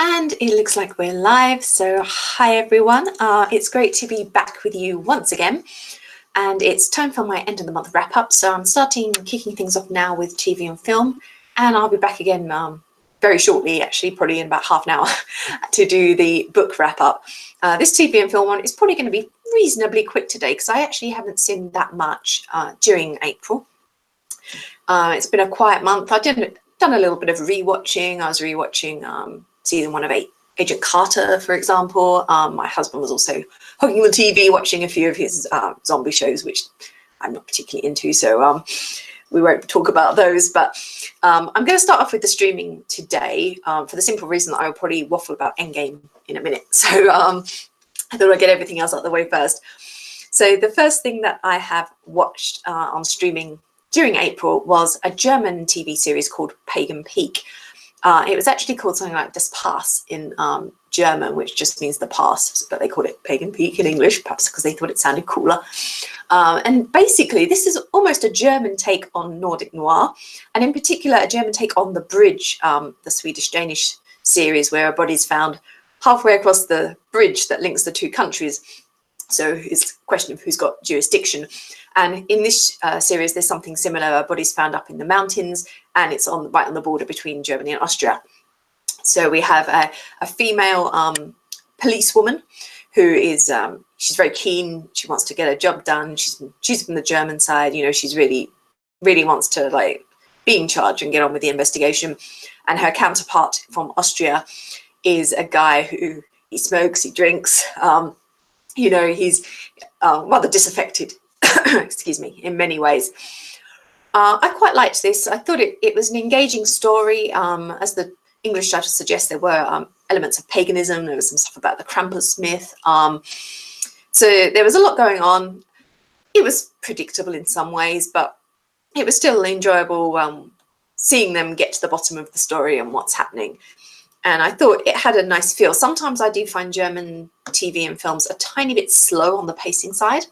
And it looks like we're live. So hi everyone. It's great to be back with you once again. And it's time for my end of the month wrap up. So I'm kicking things off now with TV and film. And I'll be back again very shortly, actually, probably in about half an hour to do the book wrap up. This TV and film one is probably going to be reasonably quick today because I actually haven't seen that much during April. It's been a quiet month. I've done a little bit of rewatching. I was rewatching season 1 of Agent Carter, for example. My husband was also hogging the TV, watching a few of his zombie shows, which I'm not particularly into, so we won't talk about those. But I'm going to start off with the streaming today for the simple reason that I will probably waffle about Endgame in a minute. So I thought I'd get everything else out of the way first. So the first thing that I have watched on streaming during April was a German TV series called Pagan Peak. It was actually called something like Das Pass in German, which just means the pass, but they called it Pagan Peak in English, perhaps because they thought it sounded cooler. And basically, this is almost a German take on Nordic noir, and in particular, a German take on The Bridge, the Swedish-Danish series where a body's found halfway across the bridge that links the two countries. So it's a question of who's got jurisdiction. And in this series, there's something similar. A body's found up in the mountains, and it's right on the border between Germany and Austria. So we have a female policewoman who is she's very keen. She wants to get a job done. She's from the German side. You know, she's really wants to like be in charge and get on with the investigation. And her counterpart from Austria is a guy who he smokes, he drinks. You know, he's rather disaffected. Excuse me, in many ways. I quite liked this. I thought it was an engaging story. As the English title suggests, there were elements of paganism. There was some stuff about the Krampus myth. So there was a lot going on. It was predictable in some ways, but it was still enjoyable seeing them get to the bottom of the story and what's happening. And I thought it had a nice feel. Sometimes I do find German TV and films a tiny bit slow on the pacing side.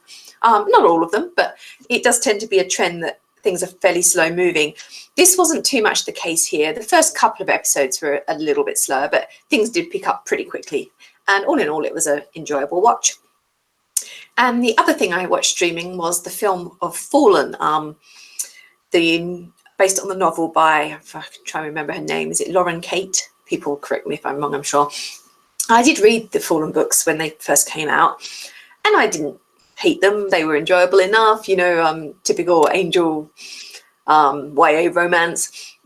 Not all of them, but it does tend to be a trend that things are fairly slow moving. This wasn't too much the case here. The first couple of episodes were a little bit slower, but things did pick up pretty quickly. And all in all, it was an enjoyable watch. And the other thing I watched streaming was the film of Fallen, based on the novel by, if I can try and remember her name, is it Lauren Kate? People correct me if I'm wrong, I'm sure. I did read the Fallen books when they first came out, and I didn't hate them. They were enjoyable enough, you know, typical angel YA romance.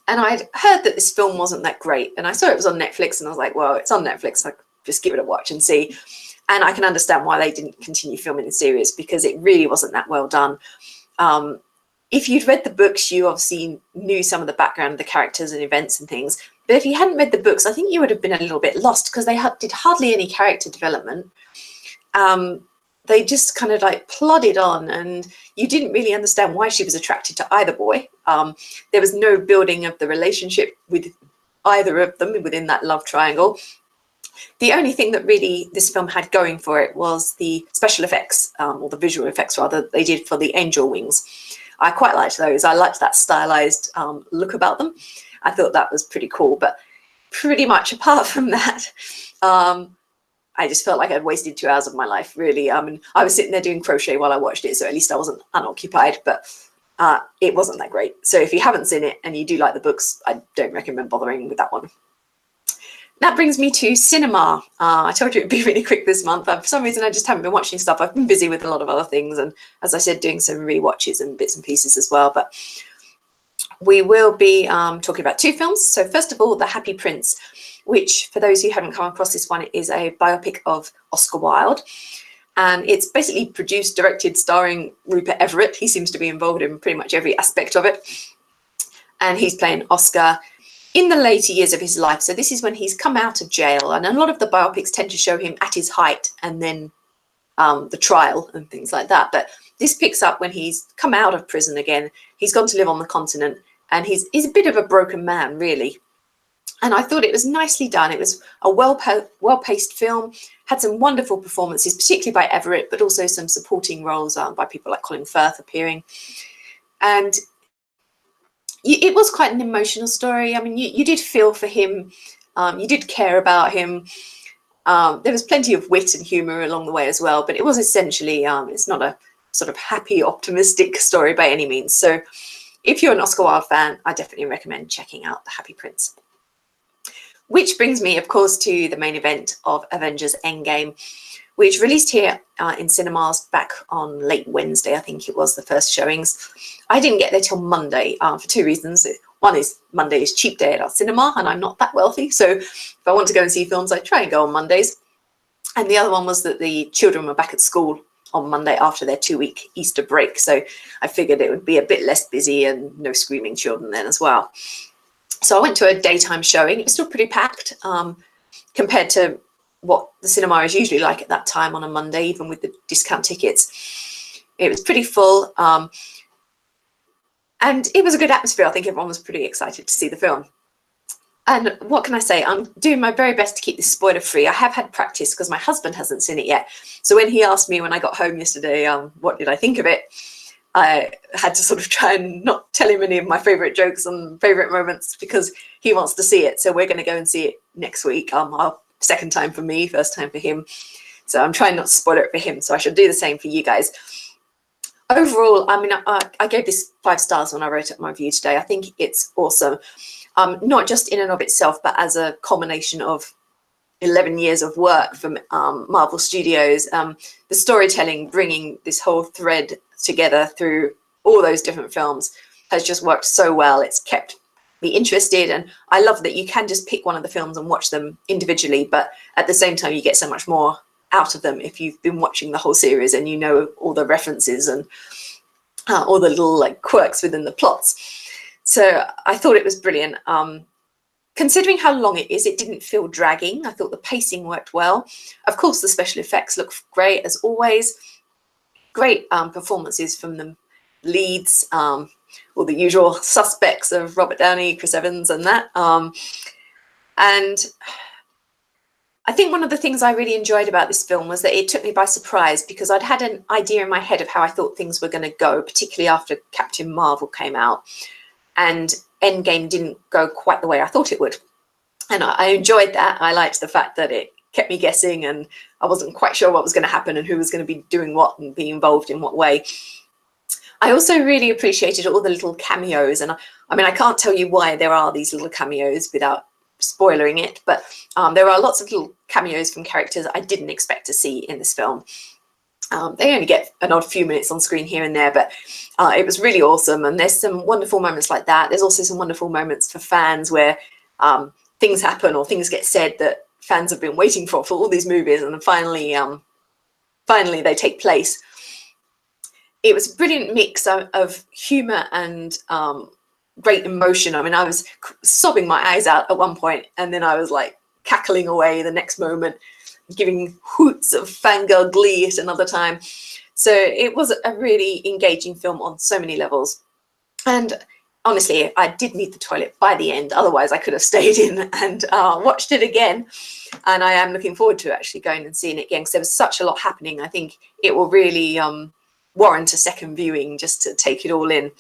And I'd heard that this film wasn't that great, and I saw it was on Netflix, and I was like, well, it's on Netflix, I'll just give it a watch and see. And I can understand why they didn't continue filming the series, because it really wasn't that well done. If you'd read the books, you obviously knew some of the background of the characters and events and things. But if you hadn't read the books, I think you would have been a little bit lost, because they did hardly any character development. They just kind of like plodded on, and you didn't really understand why she was attracted to either boy. There was no building of the relationship with either of them within that love triangle. The only thing that really this film had going for it was the special effects, or the visual effects rather, they did for the angel wings. I quite liked those. I liked that stylized look about them. I thought that was pretty cool, but pretty much apart from that, I just felt like I'd wasted 2 hours of my life, really. I mean, I was sitting there doing crochet while I watched it, so at least I wasn't unoccupied, but it wasn't that great. So if you haven't seen it and you do like the books, I don't recommend bothering with that one. That brings me to cinema. I told you it'd be really quick this month. For some reason, I just haven't been watching stuff. I've been busy with a lot of other things, and as I said, doing some rewatches and bits and pieces as well. But we will be talking about 2 films. So first of all, The Happy Prince, which, for those who haven't come across this one, is a biopic of Oscar Wilde. And it's basically produced, directed, starring Rupert Everett. He seems to be involved in pretty much every aspect of it. And he's playing Oscar in the later years of his life. So this is when he's come out of jail. And a lot of the biopics tend to show him at his height and then the trial and things like that. But this picks up when he's come out of prison again. He's gone to live on the continent, and he's a bit of a broken man, really. And I thought it was nicely done. It was a well-paced film, had some wonderful performances, particularly by Everett, but also some supporting roles by people like Colin Firth appearing. And it was quite an emotional story. I mean, you did feel for him You did care about him. There was plenty of wit and humour along the way as well, but it was essentially, it's not a sort of happy, optimistic story by any means. So if you're an Oscar Wilde fan, I definitely recommend checking out The Happy Prince. Which brings me, of course, to the main event of Avengers Endgame, which released here in cinemas back on late Wednesday. I think it was the first showings. I didn't get there till Monday for two reasons. One is Monday is cheap day at our cinema, and I'm not that wealthy. So if I want to go and see films, I try and go on Mondays. And the other one was that the children were back at school on Monday after their 2-week Easter break. So I figured it would be a bit less busy and no screaming children then as well. So I went to a daytime showing. It was still pretty packed compared to what the cinema is usually like at that time on a Monday, even with the discount tickets. It was pretty full. And it was a good atmosphere. I think everyone was pretty excited to see the film. And what can I say? I'm doing my very best to keep this spoiler free. I have had practice because my husband hasn't seen it yet. So when he asked me when I got home yesterday, what did I think of it? I had to sort of try and not tell him any of my favourite jokes and favourite moments because he wants to see it. So we're going to go and see it next week. Second time for me, first time for him. So I'm trying not to spoil it for him. So I should do the same for you guys. Overall, I mean, I gave this 5 stars when I wrote up my review today. I think it's awesome. Not just in and of itself, but as a culmination of 11 years of work from Marvel Studios. The storytelling, bringing this whole thread together through all those different films has just worked so well. It's kept me interested, and I love that you can just pick one of the films and watch them individually, but at the same time you get so much more out of them if you've been watching the whole series and you know all the references and all the little like quirks within the plots. So I thought it was brilliant. Considering how long it is, it didn't feel dragging. I thought the pacing worked well. Of course, the special effects look great as always. Great performances from the leads, all the usual suspects of Robert Downey, Chris Evans and that. And I think one of the things I really enjoyed about this film was that it took me by surprise because I'd had an idea in my head of how I thought things were going to go, particularly after Captain Marvel came out. And Endgame didn't go quite the way I thought it would. And I enjoyed that. I liked the fact that it kept me guessing and I wasn't quite sure what was going to happen and who was going to be doing what and be involved in what way. I also really appreciated all the little cameos. And I mean, I can't tell you why there are these little cameos without spoiling it, but there are lots of little cameos from characters I didn't expect to see in this film. They only get an odd few minutes on screen here and there, but it was really awesome. And there's some wonderful moments like that. There's also some wonderful moments for fans where things happen or things get said that fans have been waiting for all these movies, and then finally they take place. It was a brilliant mix of humour and great emotion. I mean, I was sobbing my eyes out at one point, and then I was like cackling away the next moment, giving hoots of fangirl glee at another time. So it was a really engaging film on so many levels. And honestly, I did need the toilet by the end. Otherwise, I could have stayed in and watched it again. And I am looking forward to actually going and seeing it again because there was such a lot happening. I think it will really warrant a second viewing just to take it all in.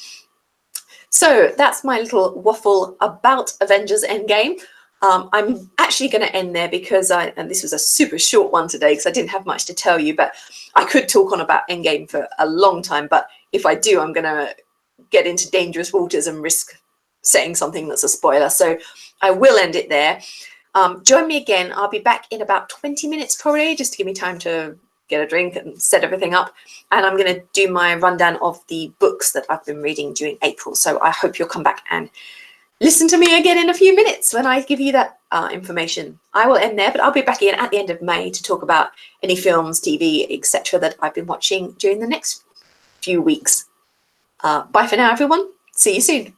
So that's my little waffle about Avengers Endgame. I'm actually going to end there because and this was a super short one today because I didn't have much to tell you, but I could talk on about Endgame for a long time. But if I do, I'm going to get into dangerous waters and risk saying something that's a spoiler. So I will end it there. Join me again. I'll be back in about 20 minutes probably, just to give me time to get a drink and set everything up. And I'm going to do my rundown of the books that I've been reading during April. So I hope you'll come back and listen to me again in a few minutes when I give you that information. I will end there, but I'll be back in at the end of May to talk about any films, TV, etc. that I've been watching during the next few weeks. Bye for now, everyone. See you soon.